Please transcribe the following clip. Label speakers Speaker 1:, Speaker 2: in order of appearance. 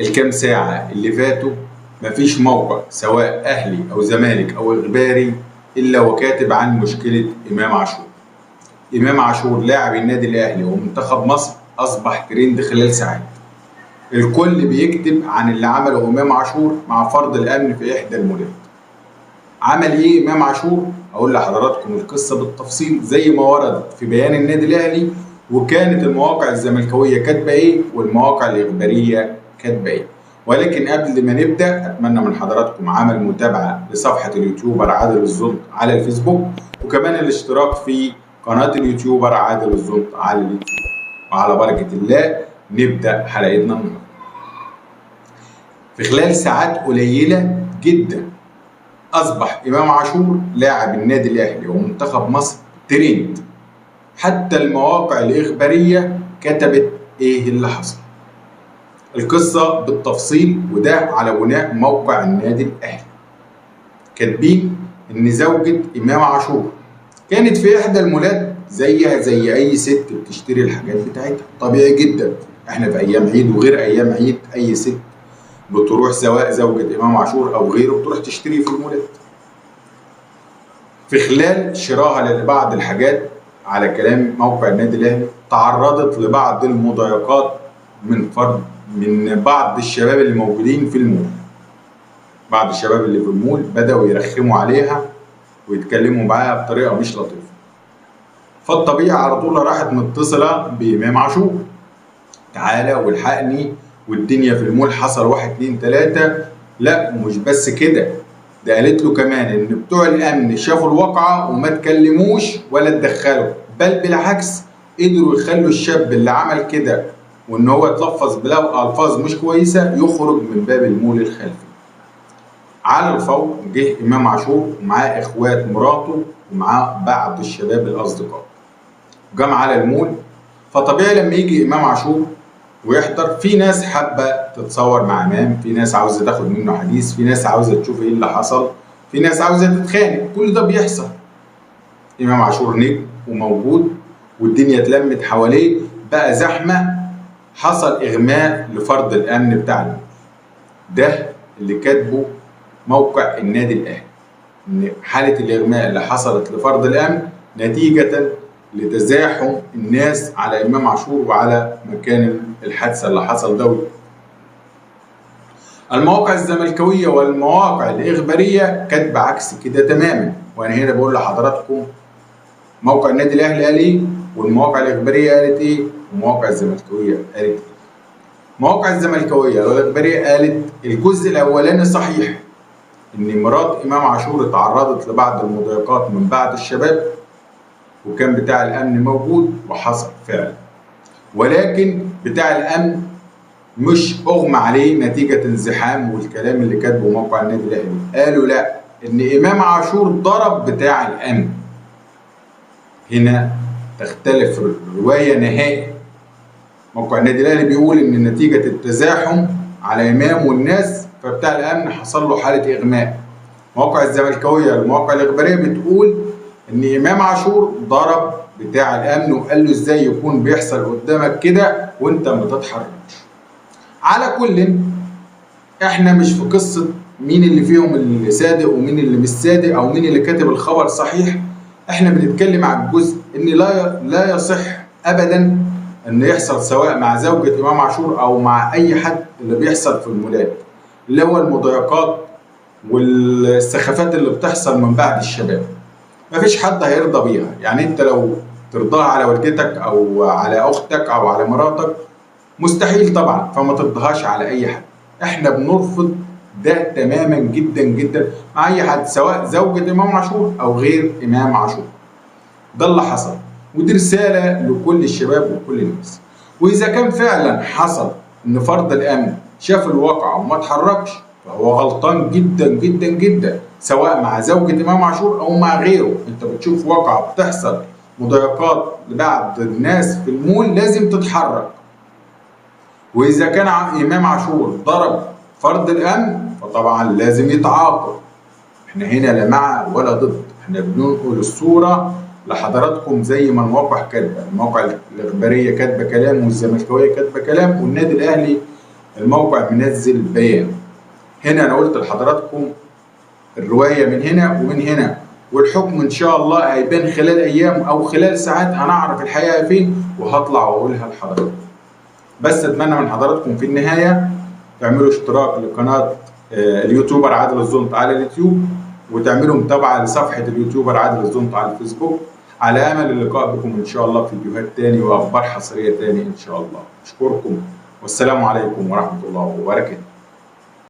Speaker 1: الكام ساعة اللي فاتوا مفيش موقع سواء أهلي أو زمالك أو إخباري إلا وكاتب عن مشكلة إمام عاشور. إمام عاشور لاعب النادي الأهلي ومنتخب مصر أصبح ترند خلال ساعات. الكل بيكتب عن اللي عمله إمام عاشور مع فرض الأمن في إحدى المولات. عمل إيه إمام عاشور؟ أقول لحضراتكم القصة بالتفصيل زي ما وردت في بيان النادي الأهلي، وكانت المواقع الزملكاوية كاتبة إيه والمواقع الإخبارية كاتبة إيه. ولكن قبل ما نبدأ أتمنى من حضراتكم عمل متابعة لصفحة اليوتيوبر عادل الزلط على الفيسبوك، وكمان الاشتراك في قناة اليوتيوبر عادل الزلط على اليوتيوب. وعلى بركة الله نبدأ حلقتنا النهاردة. في خلال ساعات قليلة جدا أصبح إمام عاشور لاعب النادي الأهلي ومنتخب مصر ترند. حتى المواقع الإخبارية كتبت إيه اللي حصل. القصة بالتفصيل، وده على بناء موقع النادي الأهلي. كاتبين إن زوجة إمام عاشور كانت في إحدى المولات زيها زي أي ست بتشتري الحاجات بتاعتها، طبيعي جدا. إحنا في أيام عيد وغير أيام عيد أي ست بتروح، سواء زوجة إمام عاشور أو غيره، بتروح تشتري في المولات. في خلال شرائها لبعض الحاجات على كلام موقع النادي الأهلي تعرضت لبعض المضايقات من بعض الشباب اللي موجودين في المول. بعض الشباب اللي في المول بدأوا يرخموا عليها ويتكلموا معاها بطريقة مش لطيفة. فالطبيعي على طول راحت متصلة بإمام عاشور، تعالى والحقني والدنيا في المول حصل 1 2 3. لا ومش بس كده، ده قالت له كمان ان بتوع الامن شافوا الواقعة وما تكلموش ولا اتدخلوا، بل بالعكس قدروا يخلوا الشاب اللي عمل كده وان هو اتلفظ بألفاظ مش كويسة يخرج من باب المول الخلفي. على الفور جه امام عاشور ومعاه اخوات مراته ومعاه بعض الشباب الاصدقاء، جم على المول. فطبيعي لما يجي امام عاشور ويحضر، في ناس حابه تتصور مع امام، في ناس عاوزه تاخد منه حديث، في ناس عاوزه تشوف ايه اللي حصل، في ناس عاوزه تتخانق، كل ده بيحصل. امام عاشور نجم وموجود والدنيا اتلمت حواليه، بقى زحمه، حصل اغماء لفرض الامن بتاع المول. ده اللي كاتبه موقع النادي الاهلي، ان حاله الاغماء اللي حصلت لفرض الامن نتيجه لتزاحم الناس على امام عاشور وعلى مكان الحادثه اللي حصل ده. المواقع الزملكاويه والمواقع الاخباريه كاتبه عكس كده تماما. وانا هنا بقول لحضراتكم موقع النادي الاهلي قال ايه، والمواقع الاخباريه قالت ايه، والمواقع الزملكاويه قالت ايه. المواقع الزملكاويه والاخباريه قالت الجزء الاولاني صحيح، ان مرات امام عاشور اتعرضت لبعض المضايقات من بعض الشباب، وكان بتاع الامن موجود وحصل فعلا، ولكن بتاع الامن مش اغمى عليه نتيجه انزحام والكلام اللي كاتبه موقع النادي الاهلي. قالوا لا، ان امام عاشور ضرب بتاع الامن. هنا تختلف الروايه نهائي. موقع النادي الاهلي بيقول ان نتيجه التزاحم على امام والناس فبتاع الامن حصل له حاله اغماء. مواقع الزملكاويه المواقع الاخباريه بتقول ان امام عاشور ضرب بتاع الامن وقال له ازاي يكون بيحصل قدامك كده وانت ما تتحركش. على كل احنا مش في قصه مين اللي فيهم اللي صادق ومين اللي مش صادق او مين اللي كاتب الخبر صحيح. احنا بنتكلم عن الجزء ان لا يصح ابدا ان يحصل سواء مع زوجة امام عاشور او مع اي حد اللي بيحصل في المولات، اللي هو المضايقات والسخافات اللي بتحصل من بعض الشباب. مفيش حد هيرضى بيها. يعني انت لو ترضاها على والدتك او على اختك او على مراتك مستحيل طبعا، فما ترضاهاش على اي حد. احنا بنرفض ده تماما جدا جدا مع اي حد، سواء زوجة امام عاشور او غير امام عاشور. ده اللي حصل، ودي رسالة لكل الشباب وكل الناس. واذا كان فعلا حصل ان فرد الامن شاف الواقع وما اتحركش فهو غلطان جدا جدا جدا، سواء مع زوجة امام عاشور او مع غيره. انت بتشوف واقعة بتحصل مضايقات لبعض الناس في المول لازم تتحرك. واذا كان امام عاشور ضرب فرد الامن فطبعا لازم يتعاقب. احنا هنا لا مع ولا ضد، احنا بننقل الصورة لحضراتكم زي ما المواقع كاتبة. المواقع الاخبارية كاتبة كلام والزملكاوية كاتبة كلام والنادي الاهلي الموقع منزل بيان. هنا انا قلت لحضراتكم الروايه من هنا ومن هنا، والحكم ان شاء الله هيبان خلال ايام او خلال ساعات، هنعرف الحقيقه فين وهطلع واقولها لحضراتكم. بس اتمنى من حضراتكم في النهايه تعملوا اشتراك لقناه اليوتيوبر عادل الزلط على اليوتيوب، وتعملوا متابعه لصفحه اليوتيوبر عادل الزلط على الفيسبوك، على امل اللقاء بكم ان شاء الله في فيديوهات تاني واخبار حصريه تاني ان شاء الله. اشكركم والسلام عليكم ورحمه الله وبركاته.